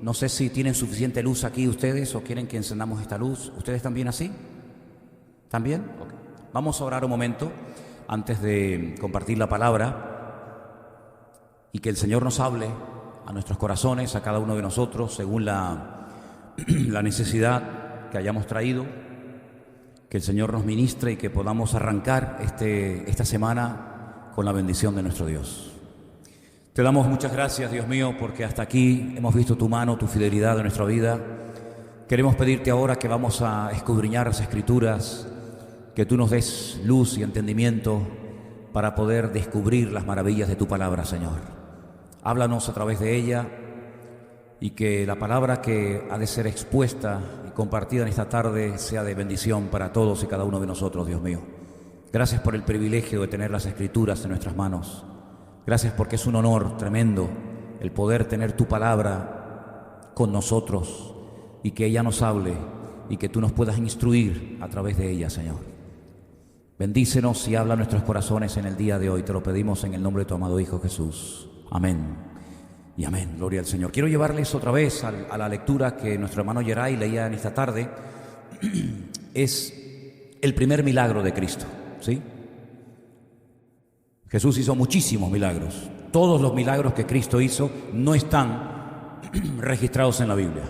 No sé si tienen suficiente luz aquí ustedes o quieren que encendamos esta luz. ¿Ustedes también así? ¿También? Okay. Vamos a orar un momento antes de compartir la palabra y que el Señor nos hable a nuestros corazones, a cada uno de nosotros, según la necesidad que hayamos traído. Que el Señor nos ministre y que podamos arrancar esta semana con la bendición de nuestro Dios. Te damos muchas gracias, Dios mío, porque hasta aquí hemos visto tu mano, tu fidelidad en nuestra vida. Queremos pedirte ahora que vamos a escudriñar las Escrituras, que tú nos des luz y entendimiento para poder descubrir las maravillas de tu palabra, Señor. Háblanos a través de ella y que la palabra que ha de ser expuesta y compartida en esta tarde sea de bendición para todos y cada uno de nosotros, Dios mío. Gracias por el privilegio de tener las Escrituras en nuestras manos. Gracias porque es un honor tremendo el poder tener tu palabra con nosotros y que ella nos hable y que tú nos puedas instruir a través de ella, Señor. Bendícenos y habla a nuestros corazones en el día de hoy. Te lo pedimos en el nombre de tu amado Hijo Jesús. Amén y amén. Gloria al Señor. Quiero llevarles otra vez a la lectura que nuestro hermano Yeray leía en esta tarde. Es el primer milagro de Cristo, ¿sí? Jesús hizo muchísimos milagros. Todos los milagros que Cristo hizo no están registrados en la Biblia.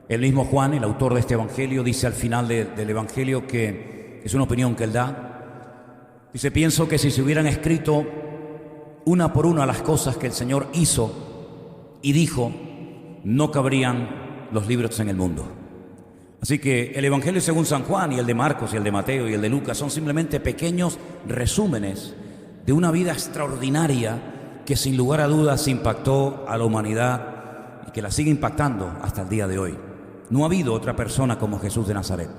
El mismo Juan, el autor de este evangelio, dice al final del evangelio, que es una opinión que él da. Dice: pienso que si se hubieran escrito una por una las cosas que el Señor hizo y dijo, no cabrían los libros en el mundo. Así que el evangelio según San Juan y el de Marcos y el de Mateo y el de Lucas son simplemente pequeños resúmenes de una vida extraordinaria que sin lugar a dudas impactó a la humanidad y que la sigue impactando hasta el día de hoy. No ha habido otra persona como Jesús de Nazaret.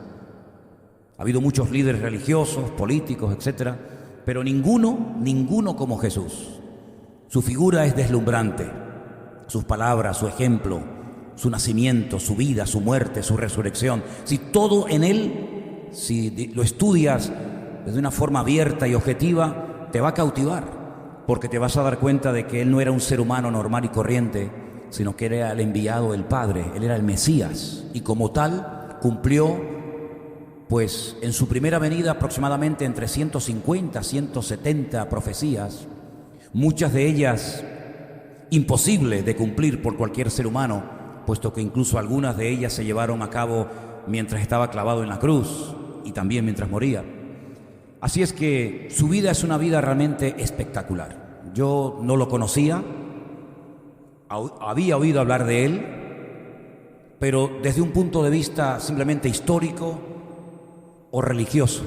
Ha habido muchos líderes religiosos, políticos, etcétera, pero ninguno como Jesús. Su figura es deslumbrante, sus palabras, su ejemplo, su nacimiento, su vida, su muerte, su resurrección. Si todo en él, si lo estudias de una forma abierta y objetiva, te va a cautivar, porque te vas a dar cuenta de que él no era un ser humano normal y corriente, sino que era el enviado del Padre, él era el Mesías, y como tal cumplió, pues en su primera venida aproximadamente entre 150, 170 profecías, muchas de ellas imposibles de cumplir por cualquier ser humano, puesto que incluso algunas de ellas se llevaron a cabo mientras estaba clavado en la cruz y también mientras moría. Así es que su vida es una vida realmente espectacular. Yo no lo conocía, había oído hablar de él, pero desde un punto de vista simplemente histórico o religioso.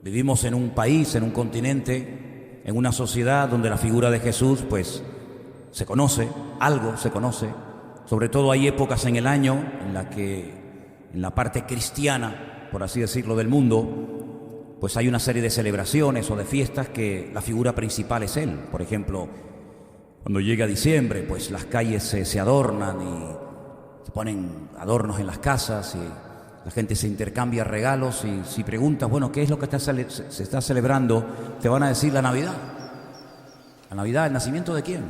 Vivimos en un país, en un continente, en una sociedad donde la figura de Jesús, pues, se conoce, algo se conoce. Sobre todo hay épocas en el año en la que, en la parte cristiana, por así decirlo, del mundo, pues hay una serie de celebraciones o de fiestas que la figura principal es él. Por ejemplo, cuando llega diciembre, pues las calles se adornan y se ponen adornos en las casas y la gente se intercambia regalos, y si preguntas, bueno, ¿qué es lo que se está celebrando? Te van a decir la Navidad. ¿La Navidad, el nacimiento de quién?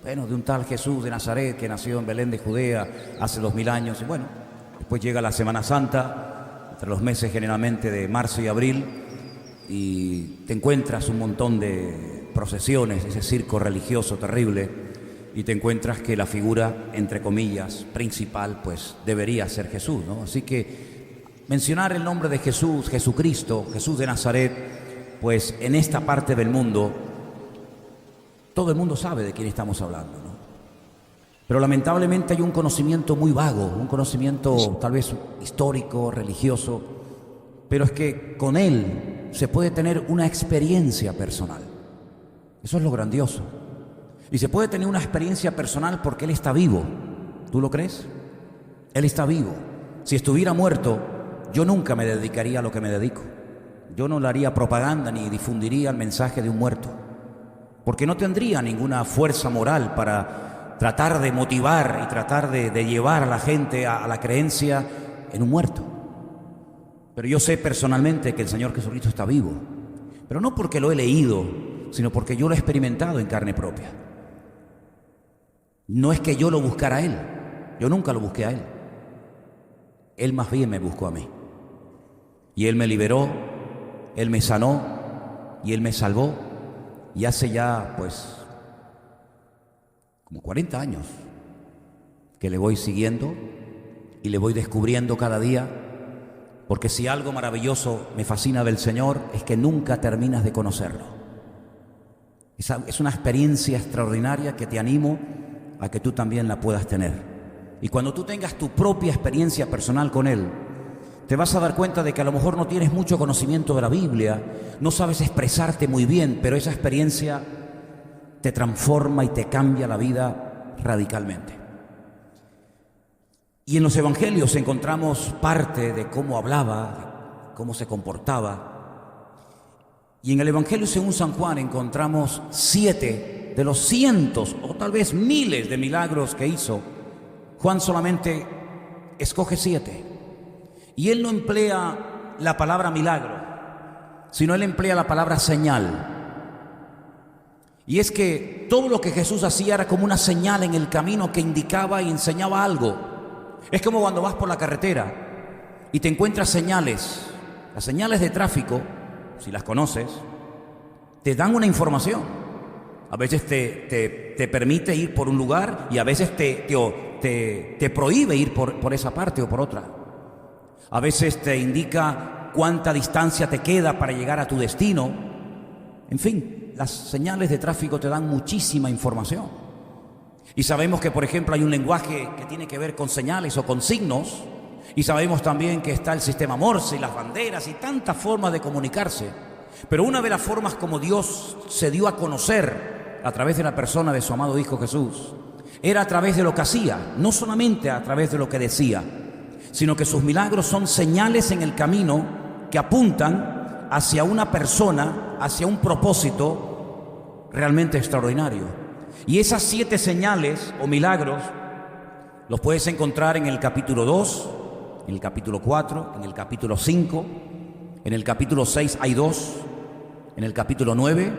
Bueno, de un tal Jesús de Nazaret que nació en Belén de Judea hace 2000 años. Y bueno, después llega la Semana Santa, entre los meses generalmente de marzo y abril, y te encuentras un montón de procesiones, ese circo religioso terrible, y te encuentras que la figura, entre comillas, principal, pues debería ser Jesús, ¿no? Así que mencionar el nombre de Jesús, Jesucristo, Jesús de Nazaret, pues en esta parte del mundo, todo el mundo sabe de quién estamos hablando, ¿no? Pero lamentablemente hay un conocimiento muy vago, un conocimiento tal vez histórico, religioso, pero es que con él se puede tener una experiencia personal. Eso es lo grandioso. Y se puede tener una experiencia personal porque él está vivo. ¿Tú lo crees? Él está vivo. Si estuviera muerto, yo nunca me dedicaría a lo que me dedico. Yo no le haría propaganda ni difundiría el mensaje de un muerto, porque no tendría ninguna fuerza moral para tratar de motivar y tratar de llevar a la gente a la creencia en un muerto. Pero yo sé personalmente que el Señor Jesucristo está vivo, pero no porque lo he leído, sino porque yo lo he experimentado en carne propia. No es que yo lo buscara a él, yo nunca lo busqué a él. Él más bien me buscó a mí. Y él me liberó, él me sanó y él me salvó. Y hace ya, pues, como 40 años que le voy siguiendo y le voy descubriendo cada día, porque si algo maravilloso me fascina del Señor es que nunca terminas de conocerlo. Es una experiencia extraordinaria que te animo a que tú también la puedas tener. Y cuando tú tengas tu propia experiencia personal con Él, te vas a dar cuenta de que a lo mejor no tienes mucho conocimiento de la Biblia, no sabes expresarte muy bien, pero esa experiencia te transforma y te cambia la vida radicalmente. Y en los evangelios encontramos parte de cómo hablaba, cómo se comportaba. Y en el evangelio según San Juan encontramos 7 de los cientos o tal vez miles de milagros que hizo. Juan solamente escoge 7. Y él no emplea la palabra milagro, sino él emplea la palabra señal. Y es que todo lo que Jesús hacía era como una señal en el camino que indicaba y enseñaba algo. Es como cuando vas por la carretera y te encuentras señales. Las señales de tráfico, si las conoces, te dan una información. A veces te permite ir por un lugar y a veces te prohíbe ir por esa parte o por otra. A veces te indica cuánta distancia te queda para llegar a tu destino. En fin, las señales de tráfico te dan muchísima información. Y sabemos que, por ejemplo, hay un lenguaje que tiene que ver con señales o con signos. Y sabemos también que está el sistema Morse y las banderas y tantas formas de comunicarse. Pero una de las formas como Dios se dio a conocer a través de la persona de su amado Hijo Jesús era a través de lo que hacía, no solamente a través de lo que decía, sino que sus milagros son señales en el camino que apuntan hacia una persona, hacia un propósito realmente extraordinario. Y esas 7 señales o milagros los puedes encontrar en el capítulo 2, en el capítulo 4, en el capítulo 5, en el capítulo 6 hay 2, en el capítulo 9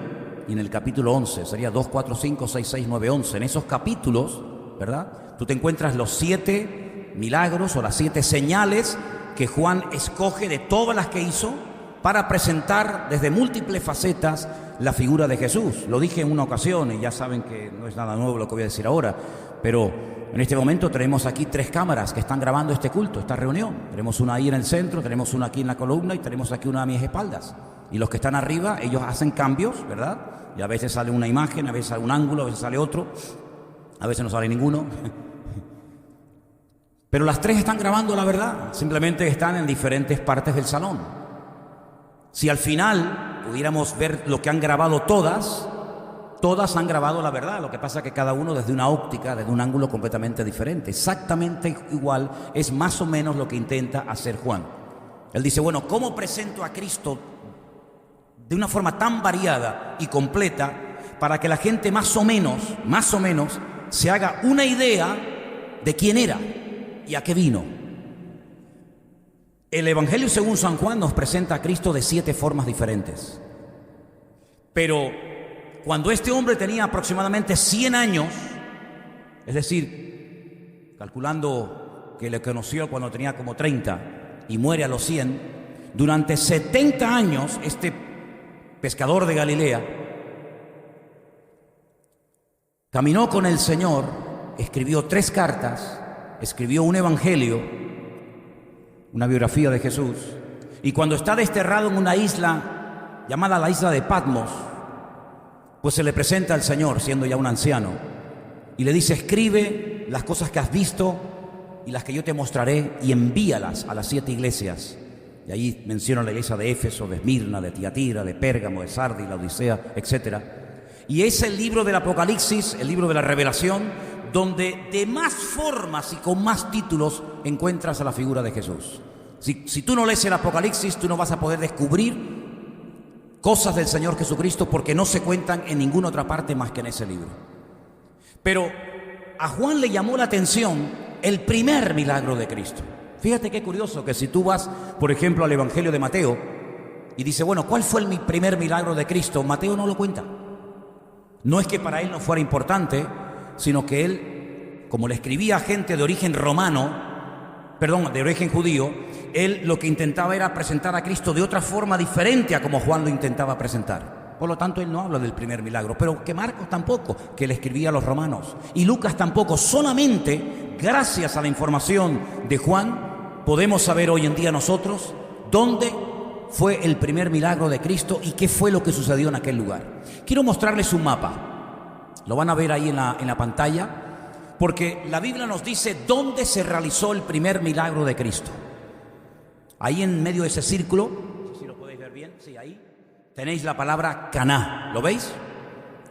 y en el capítulo 11. Sería 2, 4, 5, 6, 6, 9, 11. En esos capítulos, ¿verdad?, tú te encuentras los 7 milagros o las 7 señales que Juan escoge de todas las que hizo para presentar desde múltiples facetas la figura de Jesús. Lo dije en una ocasión y ya saben que no es nada nuevo lo que voy a decir ahora, pero en este momento tenemos aquí 3 cámaras que están grabando este culto, esta reunión. Tenemos una ahí en el centro, tenemos una aquí en la columna y tenemos aquí una a mis espaldas. Y los que están arriba, ellos hacen cambios, ¿verdad? Y a veces sale una imagen, a veces sale un ángulo, a veces sale otro, a veces no sale ninguno. Pero las 3 están grabando la verdad, simplemente están en diferentes partes del salón. Si al final pudiéramos ver lo que han grabado todas han grabado la verdad. Lo que pasa es que cada uno desde una óptica, desde un ángulo completamente diferente. Exactamente igual es más o menos lo que intenta hacer Juan. Él dice, bueno, ¿cómo presento a Cristo de una forma tan variada y completa para que la gente más o menos, se haga una idea de quién era y a qué vino? El Evangelio según San Juan nos presenta a Cristo de 7 formas diferentes. Pero cuando este hombre tenía aproximadamente 100 años, es decir, calculando que le conoció cuando tenía como 30 y muere a los 100, durante 70 años este pescador de Galilea caminó con el Señor, escribió 3 cartas, escribió un evangelio, una biografía de Jesús, y cuando está desterrado en una isla llamada la isla de Patmos, pues se le presenta al Señor siendo ya un anciano y le dice, escribe las cosas que has visto y las que yo te mostraré y envíalas a las 7 iglesias. Y ahí menciona la iglesia de Éfeso, de Esmirna, de Tiatira, de Pérgamo, de Sardis, la Odisea, etc. Y es el libro del Apocalipsis, el libro de la Revelación, donde de más formas y con más títulos encuentras a la figura de Jesús. Si tú no lees el Apocalipsis, tú no vas a poder descubrir cosas del Señor Jesucristo porque no se cuentan en ninguna otra parte más que en ese libro. Pero a Juan le llamó la atención el primer milagro de Cristo. Fíjate qué curioso que si tú vas, por ejemplo, al Evangelio de Mateo y dice, bueno, ¿cuál fue el primer milagro de Cristo? Mateo no lo cuenta. No es que para él no fuera importante, sino que él como le escribía a gente de origen de origen judío, él lo que intentaba era presentar a Cristo de otra forma diferente a como Juan lo intentaba presentar. Por lo tanto, él no habla del primer milagro, pero que Marcos tampoco, que le escribía a los romanos, y Lucas tampoco. Solamente gracias a la información de Juan podemos saber hoy en día nosotros dónde fue el primer milagro de Cristo y qué fue lo que sucedió en aquel lugar. Quiero mostrarles un mapa. Lo van a ver ahí en la pantalla, porque la Biblia nos dice dónde se realizó el primer milagro de Cristo. Ahí en medio de ese círculo, no sé si lo podéis ver bien, sí, ahí tenéis la palabra Caná. ¿Lo veis?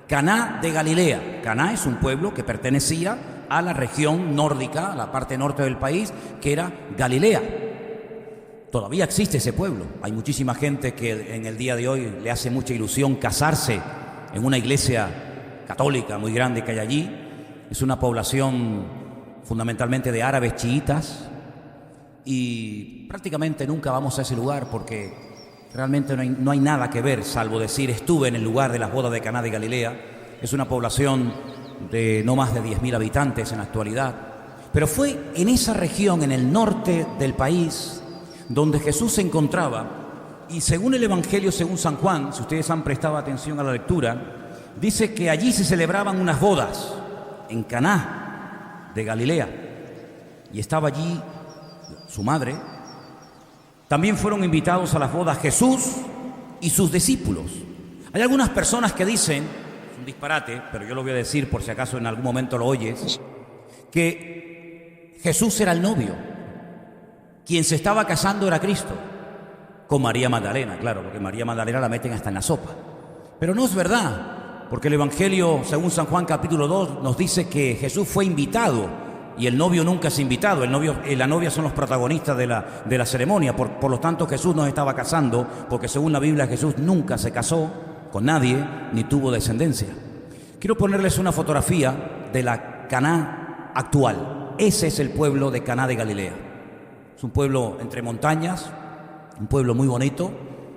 Caná de Galilea. Caná es un pueblo que pertenecía a la región nórdica, a la parte norte del país, que era Galilea. Todavía existe ese pueblo. Hay muchísima gente que en el día de hoy le hace mucha ilusión casarse en una iglesia católica muy grande que hay allí. Es una población fundamentalmente de árabes chiitas y prácticamente nunca vamos a ese lugar porque realmente no hay nada que ver, salvo decir estuve en el lugar de las bodas de Caná de Galilea. Es una población de no más de 10.000 habitantes en la actualidad. Pero fue en esa región, en el norte del país, donde Jesús se encontraba, y según el Evangelio, según San Juan, si ustedes han prestado atención a la lectura, dice que allí se celebraban unas bodas, en Caná de Galilea, y estaba allí su madre. También fueron invitados a las bodas Jesús y sus discípulos. Hay algunas personas que dicen, es un disparate, pero yo lo voy a decir por si acaso en algún momento lo oyes, que Jesús era el novio. Quien se estaba casando era Cristo, con María Magdalena, claro, porque María Magdalena la meten hasta en la sopa. Pero no es verdad, porque el Evangelio, según San Juan capítulo 2, nos dice que Jesús fue invitado y el novio nunca es invitado. El novio y la novia son los protagonistas de la ceremonia. Por lo tanto, Jesús no estaba casando, porque según la Biblia Jesús nunca se casó con nadie ni tuvo descendencia. Quiero ponerles una fotografía de la Caná actual. Ese es el pueblo de Caná de Galilea. Es un pueblo entre montañas, un pueblo muy bonito,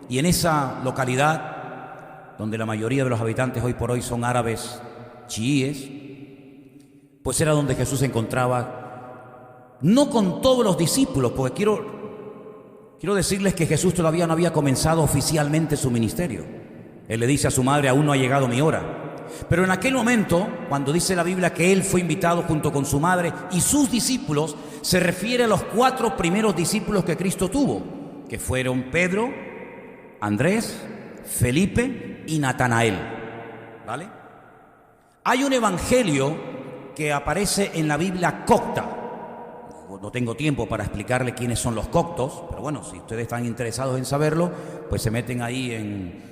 y en esa localidad, donde la mayoría de los habitantes hoy por hoy son árabes chiíes, pues era donde Jesús se encontraba, no con todos los discípulos, porque quiero decirles que Jesús todavía no había comenzado oficialmente su ministerio. Él le dice a su madre, aún no ha llegado mi hora. Pero en aquel momento, cuando dice la Biblia que él fue invitado junto con su madre y sus discípulos, se refiere a los 4 primeros discípulos que Cristo tuvo, que fueron Pedro, Andrés, Felipe y Natanael. ¿Vale? Hay un evangelio que aparece en la Biblia copta. No tengo tiempo para explicarle quiénes son los coptos, pero bueno, si ustedes están interesados en saberlo, pues se meten ahí en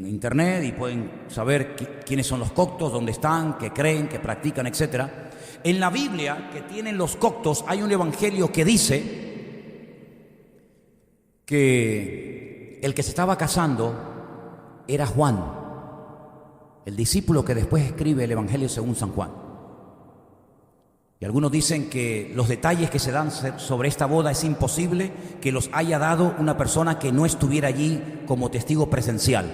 internet y pueden saber quiénes son los coptos, dónde están, qué creen, qué practican, etc. En la Biblia que tienen los coptos hay un evangelio que dice que el que se estaba casando era Juan, el discípulo que después escribe el evangelio según San Juan. Y algunos dicen que los detalles que se dan sobre esta boda es imposible que los haya dado una persona que no estuviera allí como testigo presencial.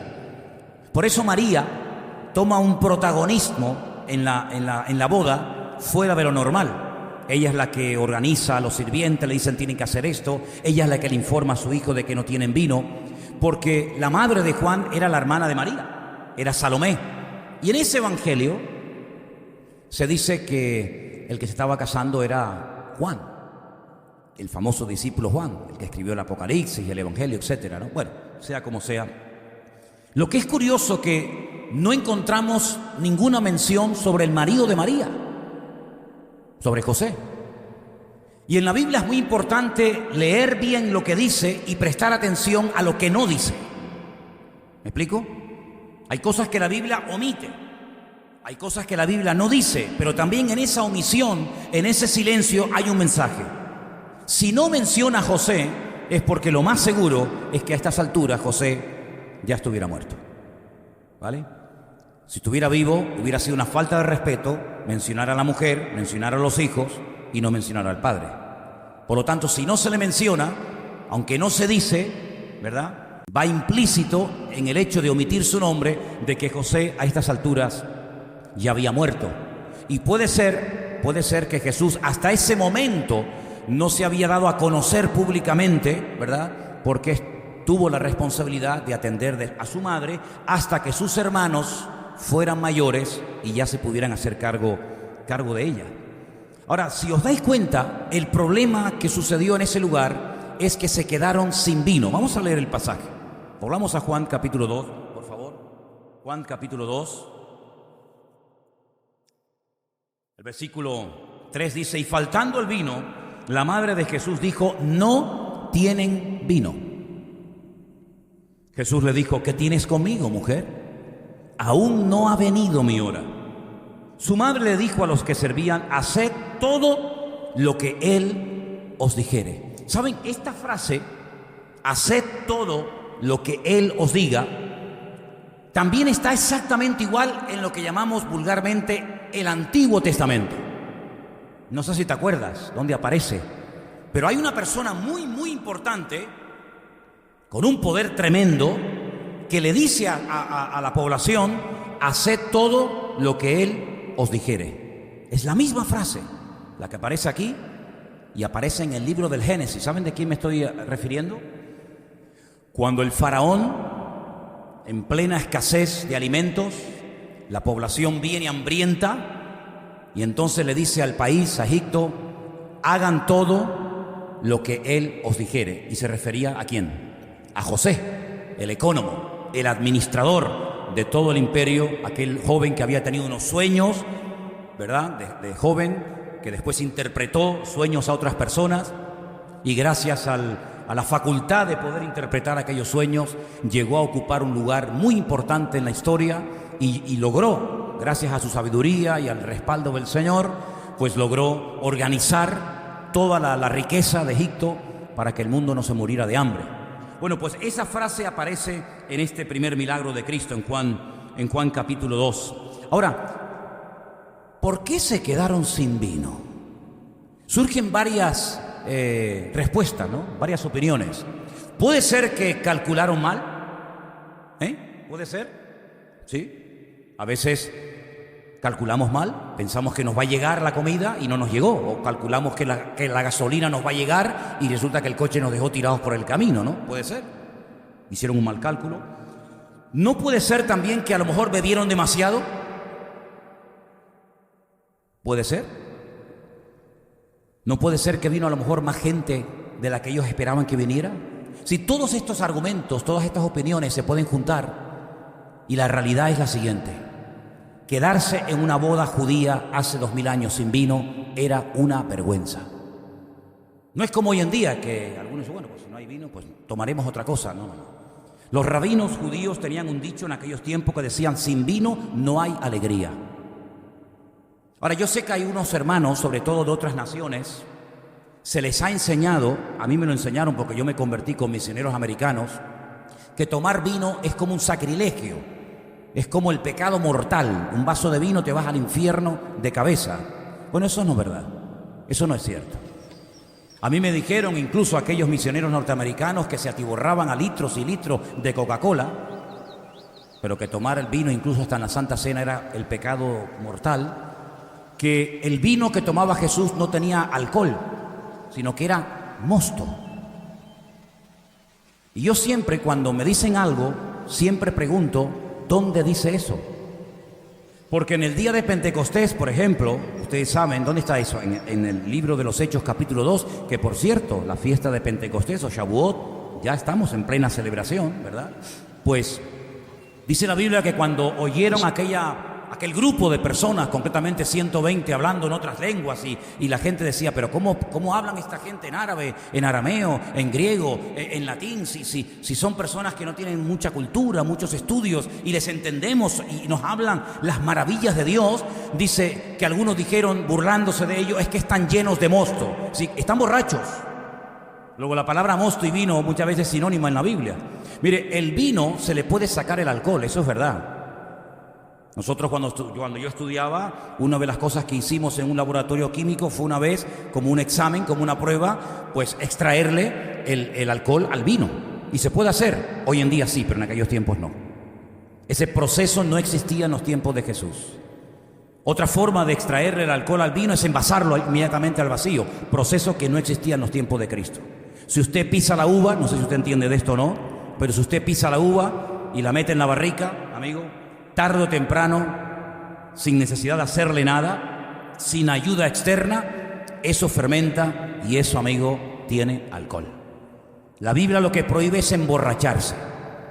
Por eso María toma un protagonismo en la boda fuera de lo normal. Ella es la que organiza a los sirvientes, le dicen tienen que hacer esto. Ella es la que le informa a su hijo de que no tienen vino, porque la madre de Juan era la hermana de María, era Salomé. Y en ese evangelio se dice que el que se estaba casando era Juan, el famoso discípulo Juan, el que escribió el Apocalipsis y el Evangelio, etcétera, ¿no? Bueno, sea como sea. Lo que es curioso que no encontramos ninguna mención sobre el marido de María, sobre José. Y en la Biblia es muy importante leer bien lo que dice y prestar atención a lo que no dice. ¿Me explico? Hay cosas que la Biblia omite. Hay cosas que la Biblia no dice, pero también en esa omisión, en ese silencio, hay un mensaje. Si no menciona a José, es porque lo más seguro es que a estas alturas José ya estuviera muerto. ¿Vale? Si estuviera vivo, hubiera sido una falta de respeto mencionar a la mujer, mencionar a los hijos y no mencionar al padre. Por lo tanto, si no se le menciona, aunque no se dice, ¿verdad?, va implícito en el hecho de omitir su nombre de que José a estas alturas ya había muerto. Y puede ser puede ser que Jesús hasta ese momento no se había dado a conocer públicamente, ¿verdad? Porque tuvo la responsabilidad de atender a su madre hasta que sus hermanos fueran mayores y ya se pudieran hacer cargo de ella. Ahora, si os dais cuenta, el problema que sucedió en ese lugar es que se quedaron sin vino. Vamos a leer el pasaje. Volvamos a Juan capítulo 2, por favor. Juan capítulo 2. El versículo 3 dice: y faltando el vino, la madre de Jesús dijo: no tienen vino. Jesús le dijo: ¿qué tienes conmigo, mujer? Aún no ha venido mi hora. Su madre le dijo a los que servían: haced todo lo que él os dijere. ¿Saben? Esta frase, haced todo lo que él os diga, también está exactamente igual en lo que llamamos vulgarmente el Antiguo Testamento. No sé si te acuerdas dónde aparece, pero hay una persona muy importante, con un poder tremendo, que le dice a la población: haced todo lo que él os dijere. Es la misma frase, la que aparece aquí y aparece en el libro del Génesis. ¿Saben de quién me estoy refiriendo? Cuando el faraón, en plena escasez de alimentos, la población viene hambrienta, y entonces le dice al país, a Egipto: hagan todo lo que él os dijere. Y se refería ¿a quién? A José, el ecónomo, el administrador de todo el imperio, aquel joven que había tenido unos sueños, ¿verdad? De joven, que después interpretó sueños a otras personas, y gracias a la facultad de poder interpretar aquellos sueños, llegó a ocupar un lugar muy importante en la historia y logró, gracias a su sabiduría y al respaldo del Señor, pues logró organizar toda la riqueza de Egipto para que el mundo no se muriera de hambre. Bueno, pues esa frase aparece en este primer milagro de Cristo en Juan capítulo 2. Ahora, ¿por qué se quedaron sin vino? Surgen varias respuestas, ¿no? Varias opiniones. ¿Puede ser que calcularon mal? ¿Puede ser? ¿Sí? A veces calculamos mal, pensamos que nos va a llegar la comida y no nos llegó, o calculamos que la gasolina nos va a llegar y resulta que el coche nos dejó tirados por el camino, ¿no? Puede ser. Hicieron un mal cálculo. ¿No puede ser también que a lo mejor bebieron demasiado? ¿Puede ser? ¿No puede ser que vino a lo mejor más gente de la que ellos esperaban que viniera? Si todos estos argumentos, todas estas opiniones se pueden juntar, y la realidad es la siguiente: quedarse en una boda judía hace 2000 años sin vino era una vergüenza. No es como hoy en día, que algunos dicen: bueno, pues si no hay vino, pues tomaremos otra cosa. No. Los rabinos judíos tenían un dicho en aquellos tiempos que decían: sin vino no hay alegría. Ahora, yo sé que hay unos hermanos, sobre todo de otras naciones, se les ha enseñado, a mí me lo enseñaron porque yo me convertí con misioneros americanos, que tomar vino es como un sacrilegio, es como el pecado mortal. Un vaso de vino te vas al infierno de cabeza. Bueno, eso no es verdad, eso no es cierto. A mí me dijeron incluso aquellos misioneros norteamericanos que se atiborraban a litros y litros de Coca-Cola, pero que tomar el vino incluso hasta en la Santa Cena era el pecado mortal, que el vino que tomaba Jesús no tenía alcohol, sino que era mosto. Y yo siempre, cuando me dicen algo, siempre pregunto: ¿dónde dice eso? Porque en el día de Pentecostés, por ejemplo, ustedes saben, ¿dónde está eso? En el libro de los Hechos capítulo 2, que por cierto, la fiesta de Pentecostés o Shavuot, ya estamos en plena celebración, ¿verdad? Pues dice la Biblia que cuando oyeron aquel grupo de personas, concretamente 120, hablando en otras lenguas, y la gente decía: pero ¿cómo hablan esta gente en árabe, en arameo, en griego, en latín, si son personas que no tienen mucha cultura, muchos estudios, y les entendemos y nos hablan las maravillas de Dios? Dice que algunos dijeron, burlándose de ellos: es que están llenos de mosto. Sí, están borrachos. Luego, la palabra mosto y vino muchas veces es sinónima en la Biblia. Mire, el vino se le puede sacar el alcohol, eso es verdad. Nosotros cuando yo estudiaba, una de las cosas que hicimos en un laboratorio químico fue una vez, como un examen, como una prueba, pues extraerle el alcohol al vino. Y se puede hacer, hoy en día sí, pero en aquellos tiempos no. Ese proceso no existía en los tiempos de Jesús. Otra forma de extraer el alcohol al vino es envasarlo inmediatamente al vacío, proceso que no existía en los tiempos de Cristo. Si usted pisa la uva, no sé si usted entiende de esto o no, pero si usted pisa la uva y la mete en la barrica, amigo, tarde o temprano, sin necesidad de hacerle nada, sin ayuda externa, eso fermenta y eso, amigo, tiene alcohol. La Biblia lo que prohíbe es emborracharse.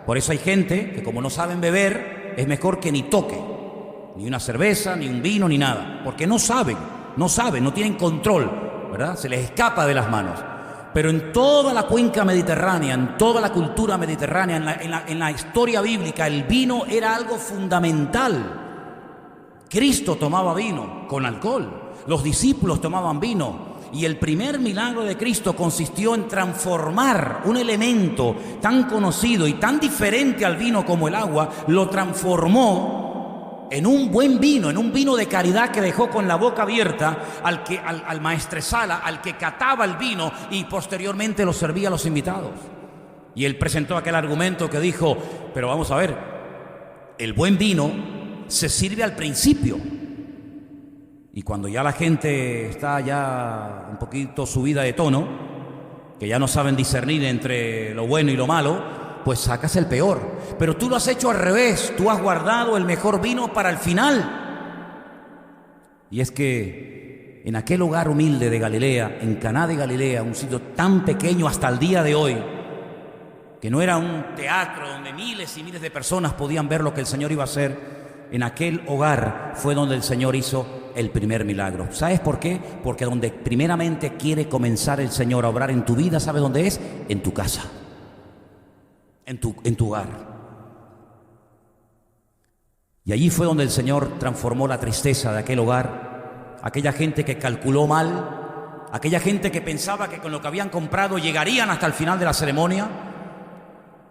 Por eso hay gente que, como no saben beber, es mejor que ni toque, ni una cerveza, ni un vino, ni nada, porque no saben, no tienen control, ¿verdad? Se les escapa de las manos. Pero en toda la cuenca mediterránea, en toda la cultura mediterránea, en la historia bíblica, el vino era algo fundamental. Cristo tomaba vino con alcohol, los discípulos tomaban vino, y el primer milagro de Cristo consistió en transformar un elemento tan conocido y tan diferente al vino como el agua, lo transformó en un buen vino, en un vino de calidad que dejó con la boca abierta al maestresala, al que cataba el vino y posteriormente lo servía a los invitados. Y él presentó aquel argumento que dijo, pero vamos a ver, el buen vino se sirve al principio. Y cuando ya la gente está ya un poquito subida de tono, que ya no saben discernir entre lo bueno y lo malo, pues sacas el peor. Pero tú lo has hecho al revés, tú has guardado el mejor vino para el final. Y es que en aquel hogar humilde de Galilea, en Caná de Galilea, un sitio tan pequeño hasta el día de hoy, que no era un teatro donde miles y miles de personas podían ver lo que el Señor iba a hacer, en aquel hogar fue donde el Señor hizo el primer milagro. ¿Sabes por qué? Porque donde primeramente quiere comenzar el Señor a obrar en tu vida, ¿sabes dónde es? En tu casa. En tu hogar. Y allí fue donde el Señor transformó la tristeza de aquel hogar, aquella gente que calculó mal, aquella gente que pensaba que con lo que habían comprado llegarían hasta el final de la ceremonia.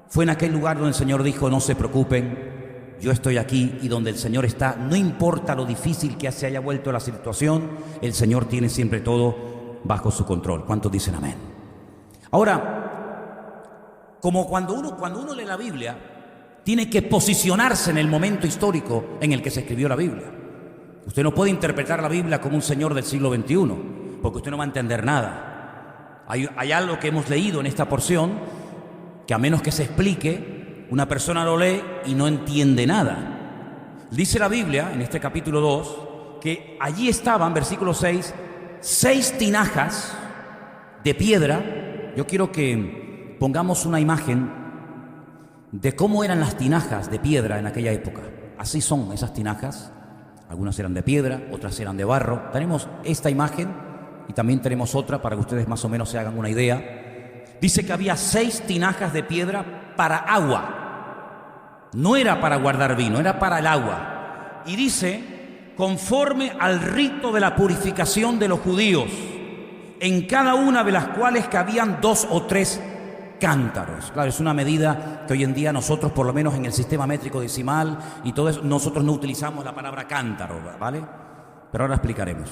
Fue en aquel lugar donde el Señor dijo, no se preocupen, yo estoy aquí, y donde el Señor está, no importa lo difícil que se haya vuelto la situación, el Señor tiene siempre todo bajo su control. ¿Cuántos dicen amén? Ahora, como cuando uno lee la Biblia, tiene que posicionarse en el momento histórico en el que se escribió la Biblia. Usted no puede interpretar la Biblia como un señor del siglo XXI, porque usted no va a entender nada. Hay algo que hemos leído en esta porción, que a menos que se explique, una persona lo lee y no entiende nada. Dice la Biblia, en este capítulo 2, que allí estaban, versículo 6, 6 tinajas de piedra. Yo quiero que pongamos una imagen de cómo eran las tinajas de piedra en aquella época. Así son esas tinajas. Algunas eran de piedra, otras eran de barro. Tenemos esta imagen y también tenemos otra para que ustedes más o menos se hagan una idea. Dice que había 6 tinajas de piedra para agua. No era para guardar vino, era para el agua. Y dice, conforme al rito de la purificación de los judíos, en cada una de las cuales cabían 2 o 3 cántaros. Claro, es una medida que hoy en día nosotros, por lo menos en el sistema métrico decimal y todo eso, nosotros no utilizamos la palabra cántaro, ¿vale? Pero ahora explicaremos.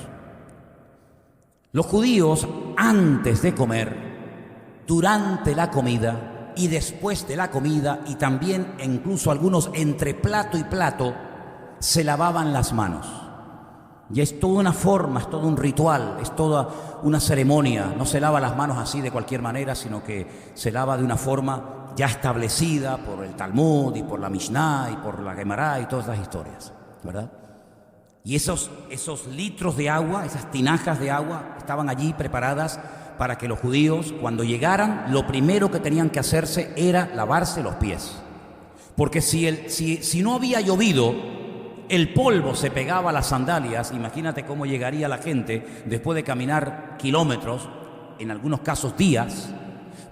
Los judíos, antes de comer, durante la comida y después de la comida, y también incluso algunos entre plato y plato, se lavaban las manos. Y es toda una forma, es todo un ritual, es toda una ceremonia. No se lava las manos así de cualquier manera, sino que se lava de una forma ya establecida por el Talmud y por la Mishnah y por la Gemara y todas las historias, ¿verdad? Y esos litros de agua, esas tinajas de agua, estaban allí preparadas para que los judíos, cuando llegaran, lo primero que tenían que hacerse era lavarse los pies. Porque si no había llovido, el polvo se pegaba a las sandalias. Imagínate cómo llegaría la gente después de caminar kilómetros, en algunos casos días,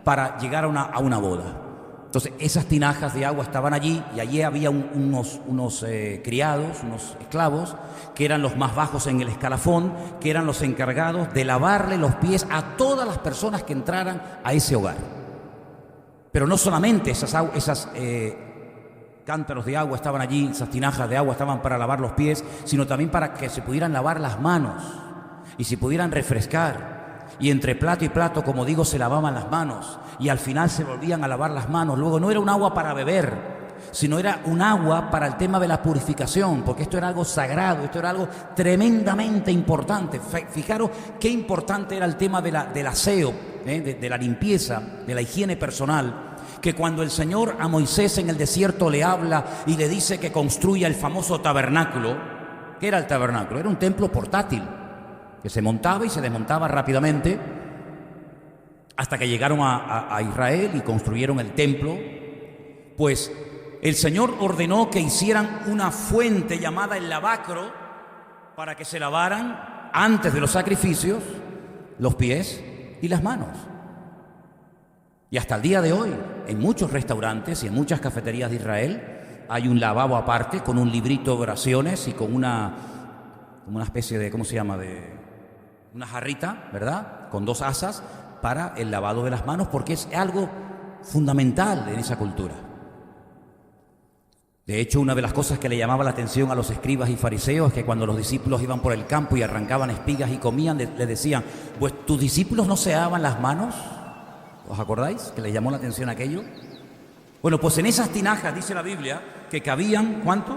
para llegar a una boda. Entonces esas tinajas de agua estaban allí, y allí había unos criados, unos esclavos, que eran los más bajos en el escalafón, que eran los encargados de lavarle los pies a todas las personas que entraran a ese hogar. Pero no solamente esas cántaros de agua estaban allí, esas tinajas de agua estaban para lavar los pies, sino también para que se pudieran lavar las manos y se pudieran refrescar. Y entre plato y plato, como digo, se lavaban las manos y al final se volvían a lavar las manos. Luego no era un agua para beber, sino era un agua para el tema de la purificación, porque esto era algo sagrado, esto era algo tremendamente importante. Fijaros qué importante era el tema del aseo, de la limpieza, de la higiene personal, que cuando el Señor a Moisés en el desierto le habla y le dice que construya el famoso tabernáculo. ¿Qué era el tabernáculo? Era un templo portátil, que se montaba y se desmontaba rápidamente, hasta que llegaron a Israel y construyeron el templo. Pues el Señor ordenó que hicieran una fuente llamada el lavacro para que se lavaran antes de los sacrificios los pies y las manos. Y hasta el día de hoy, en muchos restaurantes y en muchas cafeterías de Israel, hay un lavabo aparte con un librito de oraciones y con una especie de, ¿cómo se llama?, de una jarrita, ¿verdad?, con 2 asas para el lavado de las manos, porque es algo fundamental en esa cultura. De hecho, una de las cosas que le llamaba la atención a los escribas y fariseos es que cuando los discípulos iban por el campo y arrancaban espigas y comían, le decían: pues tus discípulos no se lavaban las manos. ¿Os acordáis que les llamó la atención aquello? Bueno, pues en esas tinajas dice la Biblia que cabían, ¿cuánto?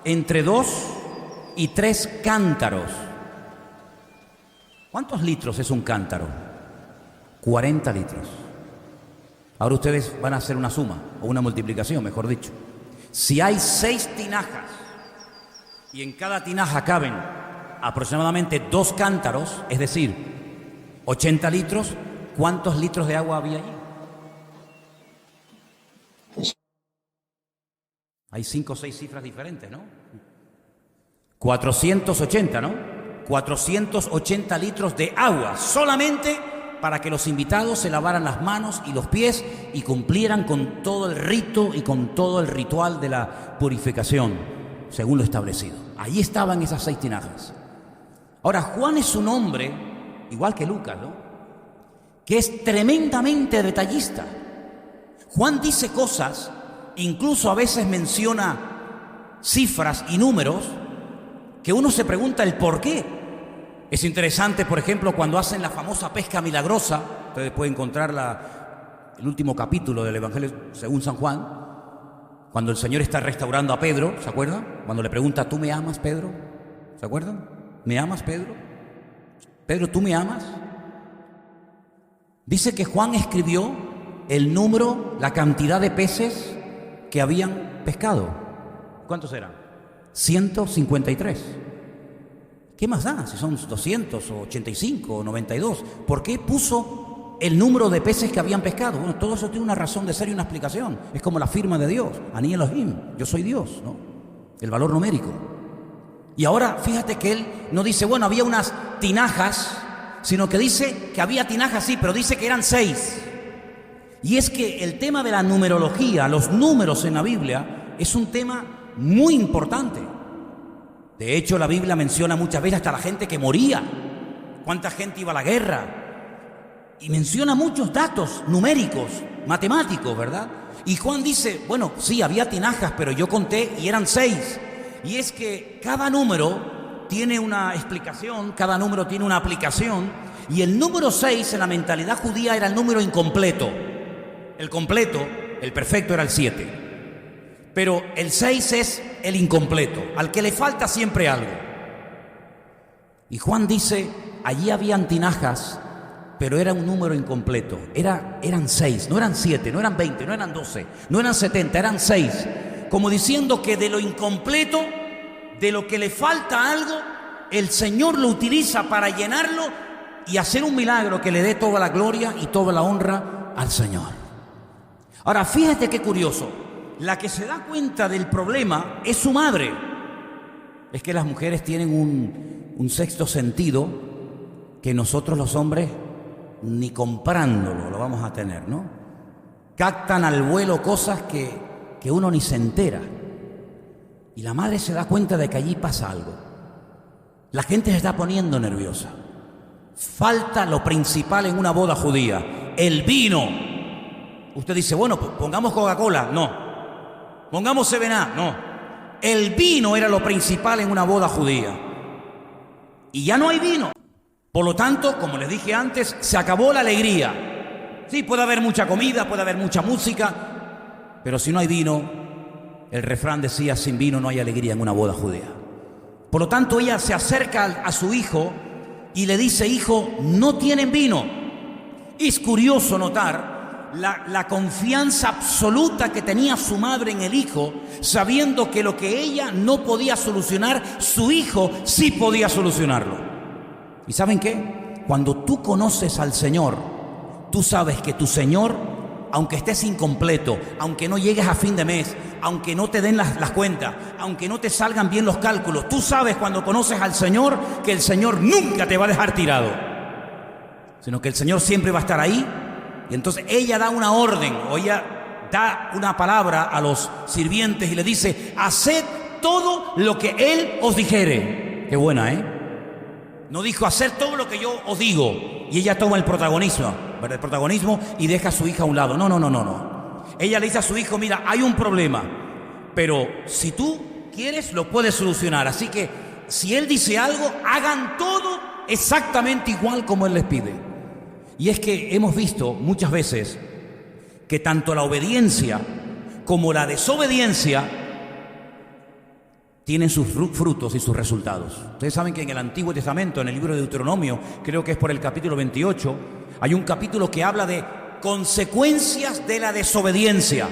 Entre 2 y 3 cántaros. ¿Cuántos litros es un cántaro? 40 litros. Ahora ustedes van a hacer una suma, o una multiplicación, mejor dicho. Si hay 6 tinajas y en cada tinaja caben aproximadamente 2 cántaros, es decir, 80 litros, ¿cuántos litros de agua había allí? Hay 5 o 6 cifras diferentes, ¿no? 480, ¿no? 480 litros de agua solamente para que los invitados se lavaran las manos y los pies y cumplieran con todo el rito y con todo el ritual de la purificación, según lo establecido. Allí estaban esas 6 tinajas. Ahora, Juan es un hombre, igual que Lucas, ¿no?, que es tremendamente detallista. Juan dice cosas, incluso a veces menciona cifras y números, que uno se pregunta el por qué. Es interesante, por ejemplo, cuando hacen la famosa pesca milagrosa. Ustedes pueden encontrar el último capítulo del Evangelio según San Juan, cuando el Señor está restaurando a Pedro, ¿se acuerdan? Cuando le pregunta: ¿tú me amas, Pedro? ¿Se acuerdan? ¿Me amas, Pedro? Pedro, ¿tú me amas? Dice que Juan escribió el número, la cantidad de peces que habían pescado. ¿Cuántos eran? 153. ¿Qué más da si son 200 o 85 o 92? ¿Por qué puso el número de peces que habían pescado? Bueno, todo eso tiene una razón de ser y una explicación. Es como la firma de Dios: Ani Elohim, yo soy Dios, ¿no? El valor numérico. Y ahora fíjate que él no dice, bueno, había unas tinajas, sino que dice que había tinajas, sí, pero dice que eran 6. Y es que el tema de la numerología, los números en la Biblia, es un tema muy importante. De hecho, la Biblia menciona muchas veces hasta la gente que moría, cuánta gente iba a la guerra, y menciona muchos datos numéricos, matemáticos, ¿verdad? Y Juan dice, bueno, sí, había tinajas, pero yo conté y eran 6. Y es que cada número tiene una explicación, cada número tiene una aplicación, y el número 6 en la mentalidad judía era el número incompleto. El completo, el perfecto, era el 7. Pero el 6 es el incompleto, al que le falta siempre algo. Y Juan dice, allí habían tinajas, pero era un número incompleto. Eran 6, no eran 7, no eran 20, no eran 12, no eran 70, eran 6. Como diciendo que de lo incompleto, de lo que le falta algo, el Señor lo utiliza para llenarlo y hacer un milagro que le dé toda la gloria y toda la honra al Señor. Ahora, fíjate qué curioso. La que se da cuenta del problema es su madre. Es que las mujeres tienen un sexto sentido que nosotros los hombres ni comprándolo lo vamos a tener, ¿no? Captan al vuelo cosas que uno ni se entera. Y la madre se da cuenta de que allí pasa algo. La gente se está poniendo nerviosa. Falta lo principal en una boda judía: el vino. Usted dice, bueno, pues pongamos Coca-Cola. No. Pongamos 7up, no. El vino era lo principal en una boda judía. Y ya no hay vino. Por lo tanto, como les dije antes, se acabó la alegría. Sí, puede haber mucha comida, puede haber mucha música, pero si no hay vino, El refrán decía, sin vino no hay alegría en una boda judía. Por lo tanto, ella se acerca a su hijo y le dice, hijo, no tienen vino. Es curioso notar la confianza absoluta que tenía su madre en el hijo, sabiendo que lo que ella no podía solucionar, su hijo sí podía solucionarlo. ¿Y saben qué? Cuando tú conoces al Señor, tú sabes que tu Señor, aunque estés incompleto, aunque no llegues a fin de mes, aunque no te den las cuentas, aunque no te salgan bien los cálculos, tú sabes cuando conoces al Señor que el Señor nunca te va a dejar tirado, sino que el Señor siempre va a estar ahí. Y entonces ella da una orden, o ella da una palabra a los sirvientes y le dice, haced todo lo que Él os dijere. Qué buena, ¿eh? No dijo, hacer todo lo que yo os digo. Y ella toma el protagonismo y deja a su hija a un lado. No. Ella le dice a su hijo, mira, hay un problema, pero si tú quieres lo puedes solucionar. Así que si Él dice algo, hagan todo exactamente igual como Él les pide. Y es que hemos visto muchas veces que tanto la obediencia como la desobediencia tienen sus frutos y sus resultados. Ustedes saben que en el Antiguo Testamento, en el libro de Deuteronomio, creo que es por el capítulo 28, hay un capítulo que habla de consecuencias de la desobediencia.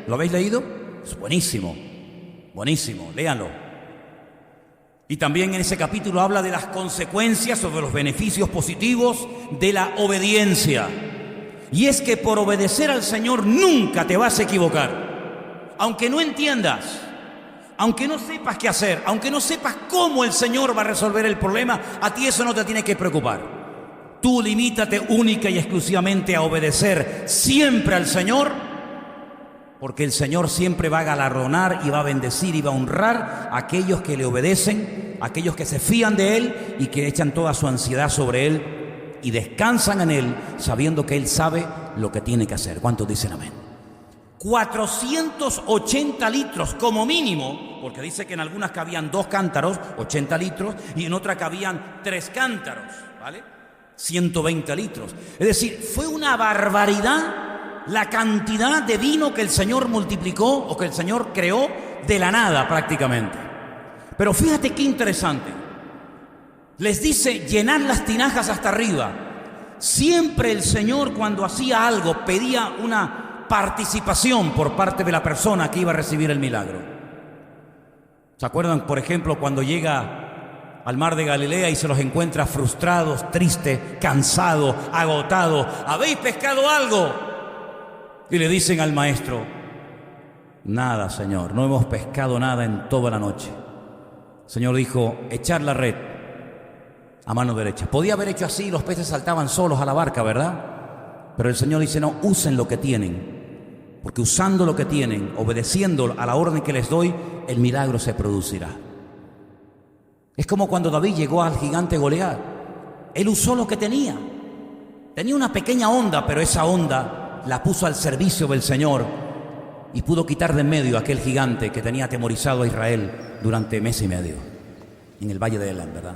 ¿Lo habéis leído? Es buenísimo, léanlo. Y también en ese capítulo habla de las consecuencias o de los beneficios positivos de la obediencia. Y es que por obedecer al Señor nunca te vas a equivocar. Aunque no entiendas, aunque no sepas qué hacer, aunque no sepas cómo el Señor va a resolver el problema, a ti eso no te tiene que preocupar. Tú limítate única y exclusivamente a obedecer siempre al Señor, porque el Señor siempre va a galardonar y va a bendecir y va a honrar a aquellos que le obedecen, a aquellos que se fían de Él y que echan toda su ansiedad sobre Él y descansan en Él, sabiendo que Él sabe lo que tiene que hacer. ¿Cuántos dicen amén? 480 litros como mínimo, porque dice que en algunas cabían 2 cántaros, 80 litros, y en otra cabían 3 cántaros, ¿vale? 120 litros. Es decir, fue una barbaridad la cantidad de vino que el Señor multiplicó o que el Señor creó de la nada prácticamente. Pero fíjate qué interesante. Les dice llenar las tinajas hasta arriba. Siempre el Señor, cuando hacía algo, pedía una participación por parte de la persona que iba a recibir el milagro. ¿Se acuerdan, por ejemplo, cuando llega al mar de Galilea y se los encuentra frustrados, tristes, cansados, agotados? ¿Habéis pescado algo? Y le dicen al maestro, nada, Señor, no hemos pescado nada en toda la noche. El Señor dijo, echar la red a mano derecha. Podía haber hecho así, los peces saltaban solos a la barca, ¿verdad? Pero el Señor dice, no, usen lo que tienen, porque usando lo que tienen, obedeciendo a la orden que les doy, el milagro se producirá. Es como cuando David llegó al gigante Goliat. Él usó lo que tenía. Tenía una pequeña onda, pero esa onda la puso al servicio del Señor y pudo quitar de en medio a aquel gigante que tenía atemorizado a Israel durante mes y medio en el valle de Elán, ¿verdad?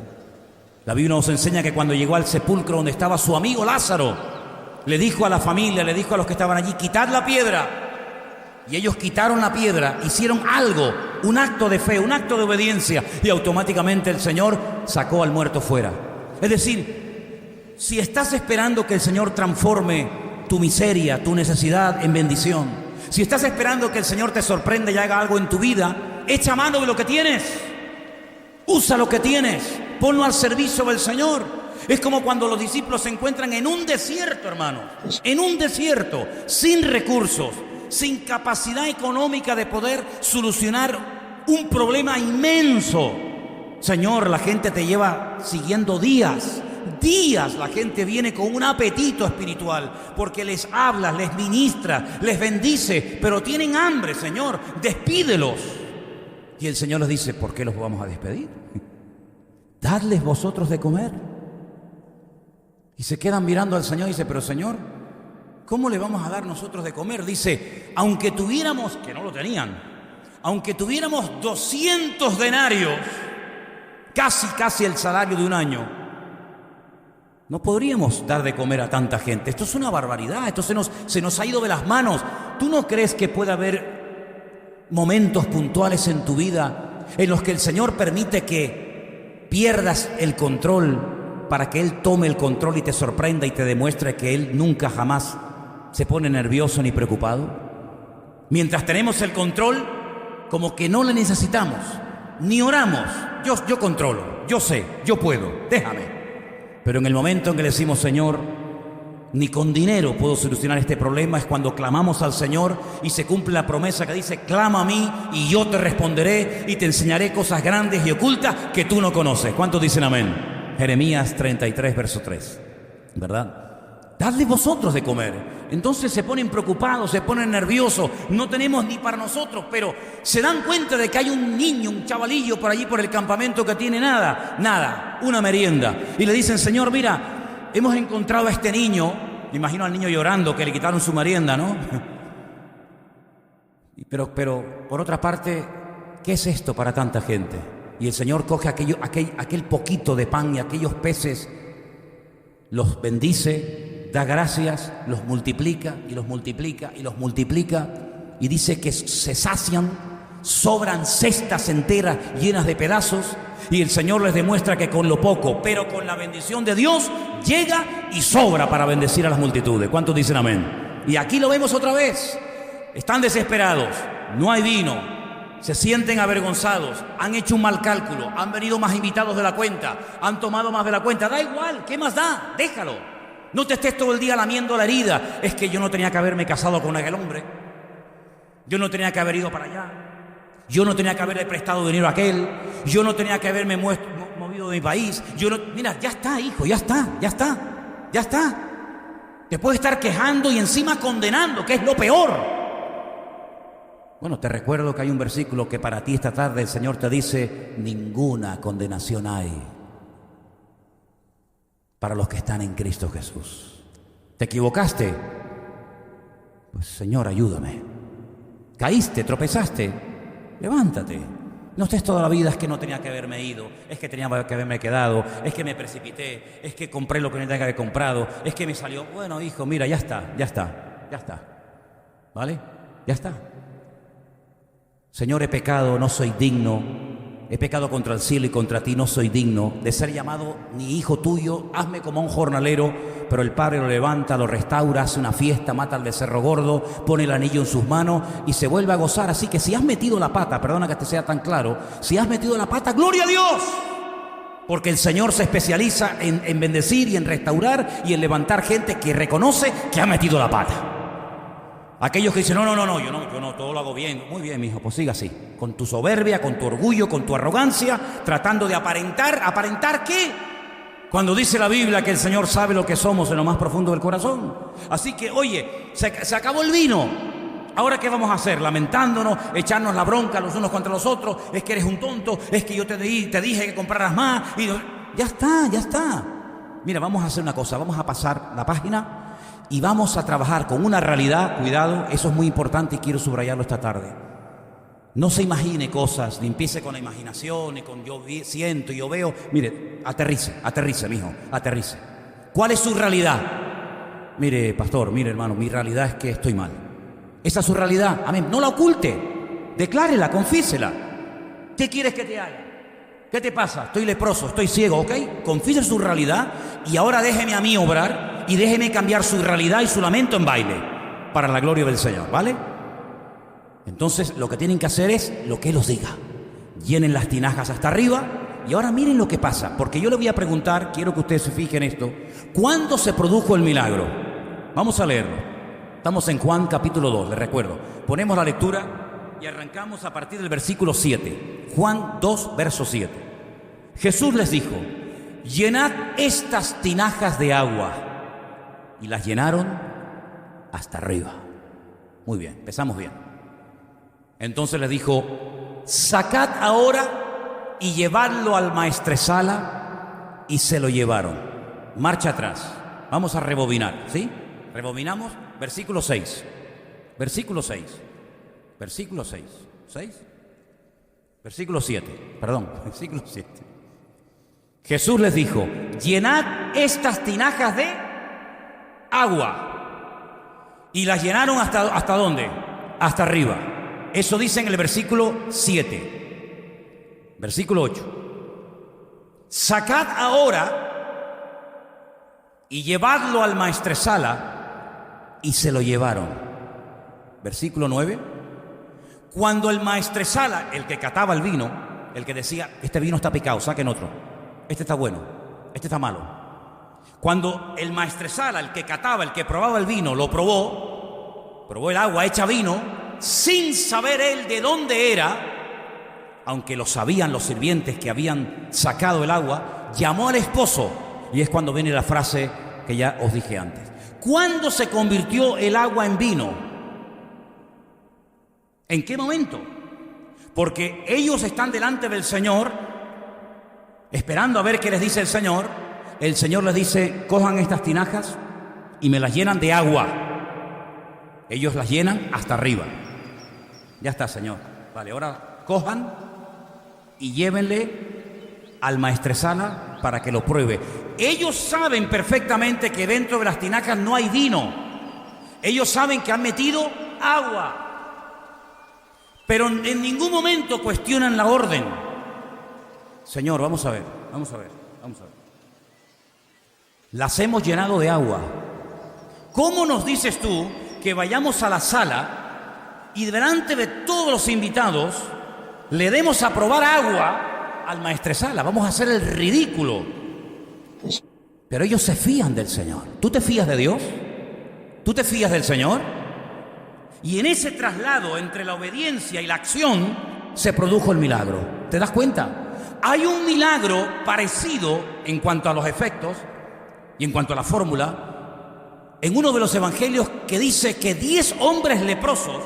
La Biblia nos enseña que cuando llegó al sepulcro donde estaba su amigo Lázaro, le dijo a la familia, le dijo a los que estaban allí, quitad la piedra. Y ellos quitaron la piedra, hicieron algo, un acto de fe, un acto de obediencia, y automáticamente el Señor sacó al muerto fuera. Es decir, si estás esperando que el Señor transforme tu miseria, tu necesidad en bendición, si estás esperando que el Señor te sorprenda y haga algo en tu vida, echa mano de lo que tienes, usa lo que tienes, ponlo al servicio del Señor. Es como cuando los discípulos se encuentran en un desierto, hermanos, en un desierto, sin recursos, sin capacidad económica de poder solucionar un problema inmenso. Señor, la gente te lleva siguiendo días, la gente viene con un apetito espiritual, porque les hablas, les ministras, les bendice, pero tienen hambre, Señor, despídelos. Y el Señor les dice, ¿por qué los vamos a despedir? Dadles vosotros de comer. Y se quedan mirando al Señor y dice, pero Señor, ¿cómo le vamos a dar nosotros de comer? Dice, aunque tuviéramos, que no lo tenían, aunque tuviéramos 200 denarios, casi el salario de un año, no podríamos dar de comer a tanta gente. Esto es una barbaridad, esto se nos ha ido de las manos. ¿Tú no crees que puede haber momentos puntuales en tu vida en los que el Señor permite que pierdas el control para que Él tome el control y te sorprenda y te demuestre que Él nunca jamás se pone nervioso ni preocupado? Mientras tenemos el control, como que no le necesitamos, ni oramos. Yo controlo, yo sé, yo puedo, déjame. Pero en el momento en que le decimos, Señor, ni con dinero puedo solucionar este problema, es cuando clamamos al Señor y se cumple la promesa que dice: clama a mí y yo te responderé y te enseñaré cosas grandes y ocultas que tú no conoces. ¿Cuántos dicen amén? Jeremías 33, verso 3, ¿verdad? Dadle vosotros de comer. Entonces se ponen preocupados, se ponen nerviosos, no tenemos ni para nosotros, pero se dan cuenta de que hay un niño, un chavalillo por allí por el campamento que tiene nada, una merienda. Y le dicen: Señor, mira, hemos encontrado a este niño. Me imagino al niño llorando que le quitaron su merienda, ¿no? Pero por otra parte, ¿qué es esto para tanta gente? Y el Señor coge aquel poquito de pan y aquellos peces, los bendice, da gracias, los multiplica y los multiplica y los multiplica, y dice que se sacian, sobran cestas enteras llenas de pedazos, y el Señor les demuestra que con lo poco, pero con la bendición de Dios, llega y sobra para bendecir a las multitudes. ¿Cuántos dicen amén? Y aquí lo vemos otra vez. Están desesperados, no hay vino, se sienten avergonzados, han hecho un mal cálculo, han venido más invitados de la cuenta, han tomado más de la cuenta. Da igual, ¿qué más da? Déjalo. No te estés todo el día lamiendo la herida. Es que yo no tenía que haberme casado con aquel hombre, yo no tenía que haber ido para allá, yo no tenía que haberle prestado dinero a aquel, yo no tenía que haberme movido de mi país. Mira, ya está, hijo, ya está. Te puedes estar quejando y encima condenando, que es lo peor. Bueno, te recuerdo que hay un versículo que para ti esta tarde el Señor te dice: ninguna condenación hay para los que están en Cristo Jesús. ¿Te equivocaste? Pues Señor, ayúdame. ¿Caíste? ¿Tropezaste? Levántate. No estés toda la vida: es que no tenía que haberme ido, es que tenía que haberme quedado, es que me precipité, es que compré lo que no tenía que haber comprado, es que me salió. Bueno, hijo, mira, ya está. ¿Vale? Ya está. Señor, he pecado, no soy digno. He pecado contra el cielo y contra ti, no soy digno de ser llamado ni hijo tuyo. Hazme como un jornalero. Pero el Padre lo levanta, lo restaura, hace una fiesta, mata al becerro gordo, pone el anillo en sus manos y se vuelve a gozar. Así que si has metido la pata, perdona que te sea tan claro, si has metido la pata, ¡gloria a Dios! Porque el Señor se especializa en bendecir y en restaurar y en levantar gente que reconoce que ha metido la pata. Aquellos que dicen: no, yo no, todo lo hago bien. Muy bien, mi hijo, pues siga así, con tu soberbia, con tu orgullo, con tu arrogancia, tratando de ¿aparentar qué? Cuando dice la Biblia que el Señor sabe lo que somos en lo más profundo del corazón. Así que, oye, se acabó el vino. ¿Ahora qué vamos a hacer? Lamentándonos, echarnos la bronca los unos contra los otros. Es que eres un tonto, es que yo te dije que compraras más. Y ya está. Mira, vamos a hacer una cosa, vamos a pasar la página y vamos a trabajar con una realidad. Cuidado, eso es muy importante y quiero subrayarlo esta tarde. No se imagine cosas, ni empiece con la imaginación, ni con yo siento y yo veo. Mire, aterrice, mijo, aterrice. ¿Cuál es su realidad? Mire, pastor, mire, hermano, mi realidad es que estoy mal. Esa es su realidad, amén. No la oculte, declárela, confiésela. ¿Qué quieres que te haga? ¿Qué te pasa? Estoy leproso, estoy ciego, ¿ok? Confiese su realidad y ahora déjeme a mí obrar y déjeme cambiar su realidad y su lamento en baile para la gloria del Señor, ¿vale? Entonces lo que tienen que hacer es lo que Él os diga. Llenen las tinajas hasta arriba y ahora miren lo que pasa, porque yo le voy a preguntar, quiero que ustedes se fijen en esto: ¿cuándo se produjo el milagro? Vamos a leerlo. Estamos en Juan capítulo 2, les recuerdo. Ponemos la lectura y arrancamos a partir del versículo 7. Juan 2, verso 7. Jesús les dijo: llenad estas tinajas de agua. Y las llenaron hasta arriba. Muy bien, empezamos bien. Entonces les dijo: sacad ahora y llevadlo al maestresala. Y se lo llevaron. Marcha atrás. Vamos a rebobinar, ¿sí? Rebobinamos. Versículo 6. Versículo 6. Versículo 6. 6. Versículo 7. Perdón, versículo 7. Jesús les dijo: llenad estas tinajas de agua. Y las llenaron hasta ¿dónde? Hasta arriba. Eso dice en el versículo 7. Versículo 8. Sacad ahora y llevadlo al maestresala, y se lo llevaron. Versículo 9. Cuando el maestresala, el que cataba el vino, el que decía, este vino está picado, saquen otro, este está bueno, este está malo. Cuando el maestresala, el que cataba, el que probaba el vino, lo probó el agua hecha vino, sin saber él de dónde era, aunque lo sabían los sirvientes que habían sacado el agua, llamó al esposo, y es cuando viene la frase que ya os dije antes. ¿Cuándo se convirtió el agua en vino? ¿En qué momento? Porque ellos están delante del Señor, esperando a ver qué les dice el Señor. El Señor les dice, cojan estas tinajas y me las llenan de agua. Ellos las llenan hasta arriba. Ya está, Señor. Vale, ahora cojan y llévenle al maestresala para que lo pruebe. Ellos saben perfectamente que dentro de las tinajas no hay vino. Ellos saben que han metido agua. Pero en ningún momento cuestionan la orden. Señor, vamos a ver. Las hemos llenado de agua. ¿Cómo nos dices tú que vayamos a la sala y delante de todos los invitados le demos a probar agua al maestresala? Vamos a hacer el ridículo. Pero ellos se fían del Señor. ¿Tú te fías de Dios? ¿Tú te fías del Señor? Y en ese traslado entre la obediencia y la acción se produjo el milagro. ¿Te das cuenta? Hay un milagro parecido en cuanto a los efectos y en cuanto a la fórmula en uno de los evangelios que dice que 10 hombres leprosos,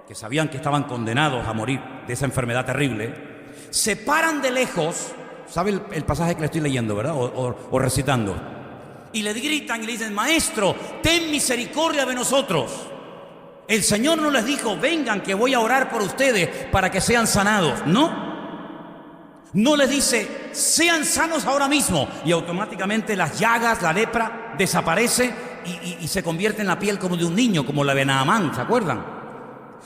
que sabían que estaban condenados a morir de esa enfermedad terrible, se paran de lejos. ¿Sabe el pasaje que le estoy leyendo, verdad? O recitando. Y le gritan y le dicen, Maestro, ten misericordia de nosotros. El Señor no les dijo, vengan que voy a orar por ustedes para que sean sanados. No les dice, sean sanos ahora mismo. Y automáticamente las llagas, la lepra, desaparece y se convierte en la piel como de un niño, como la de Naamán, ¿se acuerdan?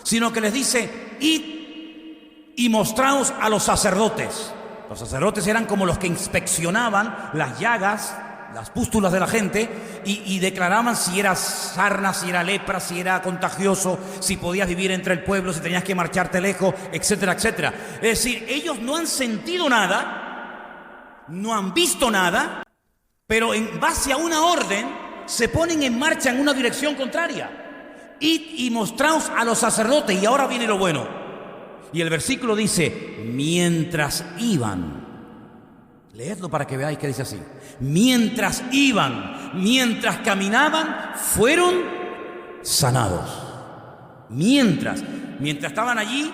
Sino que les dice, id y mostraos a los sacerdotes. Los sacerdotes eran como los que inspeccionaban las llagas, las pústulas de la gente y declaraban si era sarna, si era lepra, si era contagioso, si podías vivir entre el pueblo, si tenías que marcharte lejos, etcétera, etcétera. Es decir, ellos no han sentido nada, no han visto nada, pero en base a una orden se ponen en marcha en una dirección contraria. Id y mostraos a los sacerdotes. Y ahora viene lo bueno. Y el versículo dice, mientras iban. Leedlo para que veáis que dice así. Mientras iban, mientras caminaban, fueron sanados. Mientras estaban allí,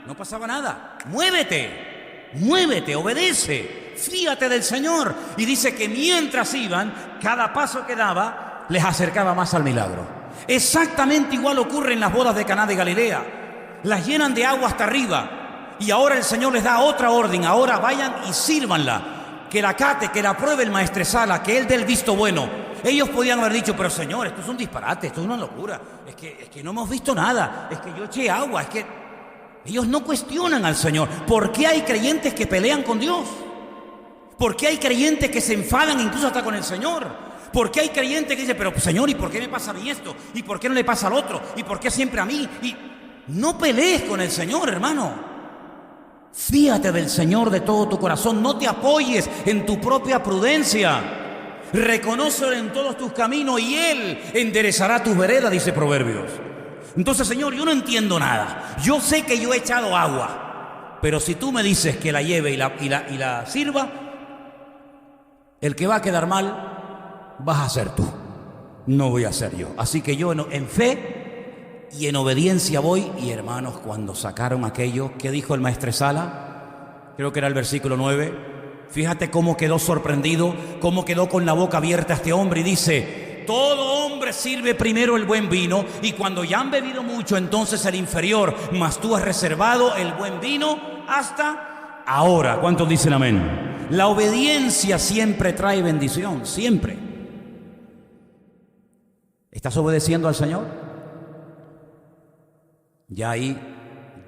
no pasaba nada. Muévete, obedece, fíate del Señor. Y dice que mientras iban, cada paso que daba les acercaba más al milagro. Exactamente igual ocurre en las bodas de Caná de Galilea. Las llenan de agua hasta arriba. Y ahora el Señor les da otra orden. Ahora vayan y sírvanla. Que la cate, que la pruebe el maestresala, que él dé el visto bueno. Ellos podían haber dicho, pero Señor, esto es un disparate, esto es una locura. Es que no hemos visto nada. Es que yo eché agua. Es que ellos no cuestionan al Señor. ¿Por qué hay creyentes que pelean con Dios? ¿Por qué hay creyentes que se enfadan incluso hasta con el Señor? ¿Por qué hay creyentes que dicen, pero Señor, ¿y por qué me pasa a mí esto? ¿Y por qué no le pasa al otro? ¿Y por qué siempre a mí? Y no pelees con el Señor, hermano. Fíate del Señor de todo tu corazón. No te apoyes en tu propia prudencia. Reconócelo en todos tus caminos y Él enderezará tus veredas, dice Proverbios. Entonces, Señor, yo no entiendo nada. Yo sé que yo he echado agua, pero si tú me dices que la lleve y la sirva, el que va a quedar mal vas a ser tú, no voy a ser yo. Así que yo en fe y en obediencia voy. Y hermanos, cuando sacaron aquello, ¿qué dijo el maestresala? Creo que era el versículo 9. Fíjate cómo quedó sorprendido, cómo quedó con la boca abierta este hombre. Y dice, todo hombre sirve primero el buen vino, y cuando ya han bebido mucho, entonces el inferior. Mas tú has reservado el buen vino hasta ahora. ¿Cuántos dicen amén? La obediencia siempre trae bendición, siempre. ¿Estás obedeciendo al Señor? Ya ahí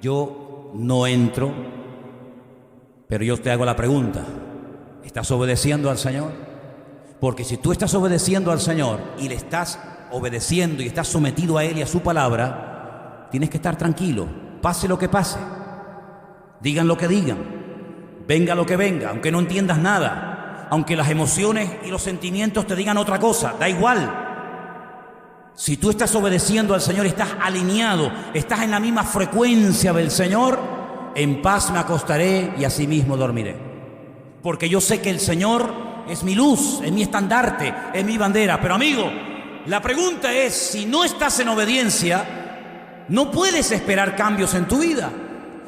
yo no entro, pero yo te hago la pregunta, ¿estás obedeciendo al Señor? Porque si tú estás obedeciendo al Señor y le estás obedeciendo y estás sometido a Él y a su palabra, tienes que estar tranquilo, pase lo que pase, digan lo que digan, venga lo que venga, aunque no entiendas nada, aunque las emociones y los sentimientos te digan otra cosa, da igual. Si tú estás obedeciendo al Señor, estás alineado, estás en la misma frecuencia del Señor, en paz me acostaré y asimismo dormiré. Porque yo sé que el Señor es mi luz, es mi estandarte, es mi bandera. Pero amigo, la pregunta es, si no estás en obediencia, no puedes esperar cambios en tu vida.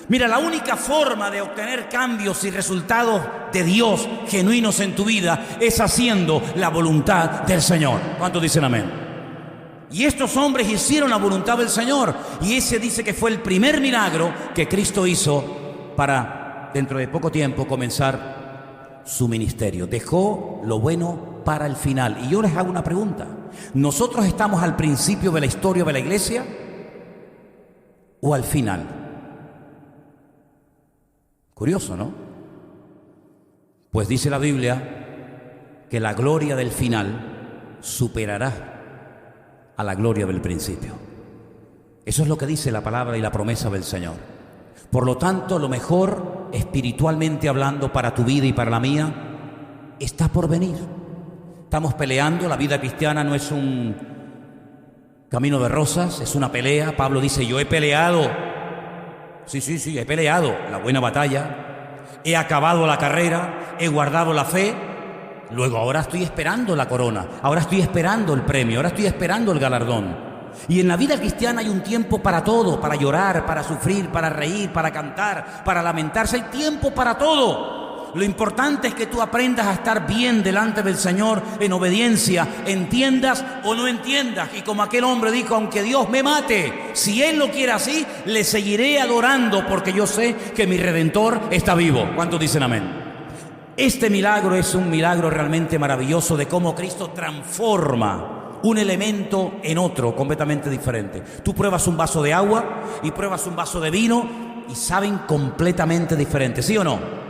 Mira, la única forma de obtener cambios y resultados de Dios genuinos en tu vida es haciendo la voluntad del Señor. ¿Cuántos dicen amén? Y estos hombres hicieron la voluntad del Señor. Y ese dice que fue el primer milagro que Cristo hizo para, dentro de poco tiempo, comenzar su ministerio. Dejó lo bueno para el final. Y yo les hago una pregunta. ¿Nosotros estamos al principio de la historia de la iglesia o al final? Curioso, ¿no? Pues dice la Biblia que la gloria del final superará a la gloria del principio. Eso es lo que dice la palabra y la promesa del Señor. Por lo tanto, lo mejor, espiritualmente hablando, para tu vida y para la mía, está por venir. Estamos peleando, la vida cristiana no es un camino de rosas, es una pelea. Pablo dice, yo he peleado, sí, he peleado la buena batalla, he acabado la carrera, he guardado la fe. Luego ahora estoy esperando la corona, ahora estoy esperando el premio, ahora estoy esperando el galardón. Y en la vida cristiana hay un tiempo para todo, para llorar, para sufrir, para reír, para cantar, para lamentarse. Hay tiempo para todo. Lo importante es que tú aprendas a estar bien delante del Señor en obediencia, entiendas o no entiendas. Y como aquel hombre dijo, aunque Dios me mate, si Él lo quiere así, le seguiré adorando porque yo sé que mi Redentor está vivo. ¿Cuántos dicen amén? Este milagro es un milagro realmente maravilloso de cómo Cristo transforma un elemento en otro completamente diferente. Tú pruebas un vaso de agua y pruebas un vaso de vino y saben completamente diferentes, ¿sí o no?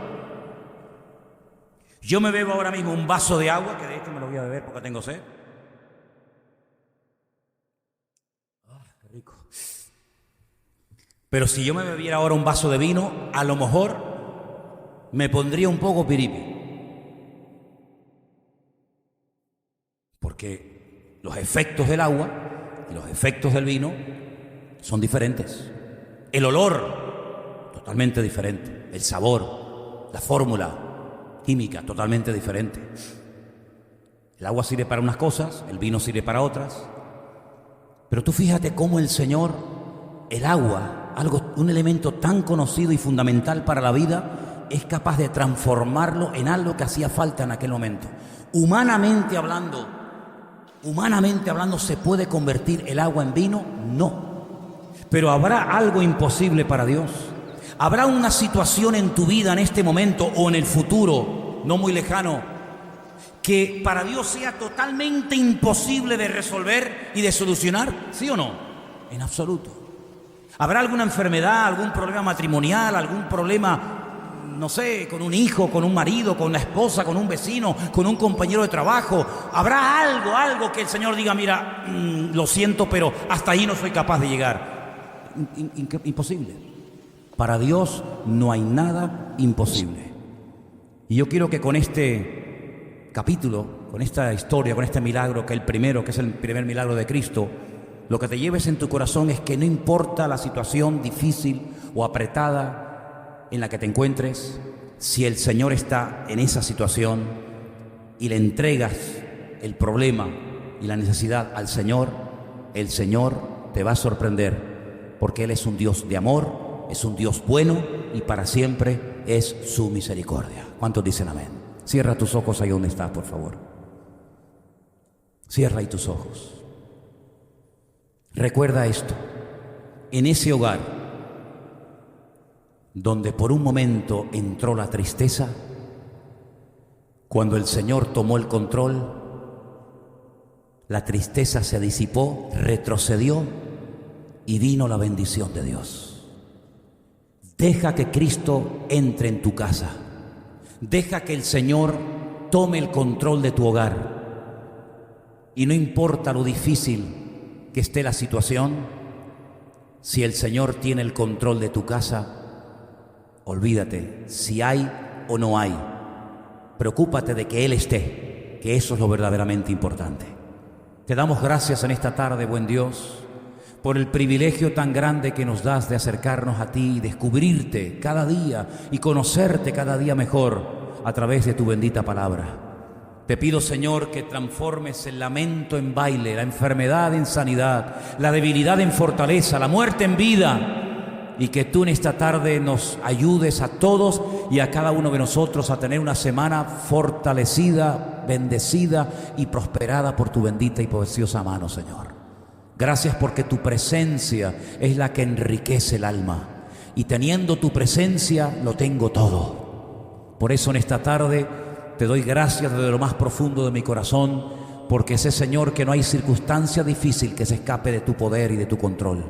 Yo me bebo ahora mismo un vaso de agua, que de hecho me lo voy a beber porque tengo sed. Qué rico. Pero si yo me bebiera ahora un vaso de vino, a lo mejor me pondría un poco piripi. Porque los efectos del agua y los efectos del vino son diferentes. El olor, totalmente diferente. El sabor, la fórmula química, totalmente diferente. El agua sirve para unas cosas, el vino sirve para otras. Pero tú fíjate cómo el Señor, el agua, un elemento tan conocido y fundamental para la vida, es capaz de transformarlo en algo que hacía falta en aquel momento. Humanamente hablando, ¿se puede convertir el agua en vino? No. Pero ¿habrá algo imposible para Dios? ¿Habrá una situación en tu vida en este momento o en el futuro, no muy lejano, que para Dios sea totalmente imposible de resolver y de solucionar? ¿Sí o no? En absoluto. ¿Habrá alguna enfermedad, algún problema matrimonial, algún problema, no sé, con un hijo, con un marido, con una esposa, con un vecino, con un compañero de trabajo? ¿Habrá algo que el Señor diga, mira, lo siento, pero hasta ahí no soy capaz de llegar? Imposible. Para Dios no hay nada imposible. Y yo quiero que con este capítulo, con esta historia, con este milagro, que es el primer milagro de Cristo, lo que te lleves en tu corazón es que no importa la situación difícil o apretada en la que te encuentres, si el Señor está en esa situación y le entregas el problema y la necesidad al Señor, el Señor te va a sorprender, porque Él es un Dios de amor, es un Dios bueno y para siempre es su misericordia. ¿Cuántos dicen amén? Cierra tus ojos ahí donde estás, por favor. Cierra ahí tus ojos. Recuerda esto, en ese hogar donde por un momento entró la tristeza, cuando el Señor tomó el control, la tristeza se disipó, retrocedió y vino la bendición de Dios. Deja que Cristo entre en tu casa. Deja que el Señor tome el control de tu hogar. Y no importa lo difícil que esté la situación, si el Señor tiene el control de tu casa, olvídate si hay o no hay. Preocúpate de que Él esté, que eso es lo verdaderamente importante. Te damos gracias en esta tarde, buen Dios, por el privilegio tan grande que nos das de acercarnos a ti y descubrirte cada día y conocerte cada día mejor a través de tu bendita palabra. Te pido, Señor, que transformes el lamento en baile, la enfermedad en sanidad, la debilidad en fortaleza, la muerte en vida, y que tú en esta tarde nos ayudes a todos y a cada uno de nosotros a tener una semana fortalecida, bendecida y prosperada por tu bendita y preciosa mano, Señor. Gracias porque tu presencia es la que enriquece el alma, y teniendo tu presencia lo tengo todo. Por eso en esta tarde te doy gracias desde lo más profundo de mi corazón, porque sé, Señor, que no hay circunstancia difícil que se escape de tu poder y de tu control.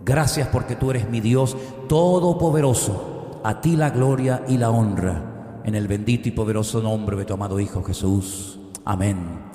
Gracias porque tú eres mi Dios todopoderoso. A ti la gloria y la honra, en el bendito y poderoso nombre de tu amado Hijo Jesús. Amén.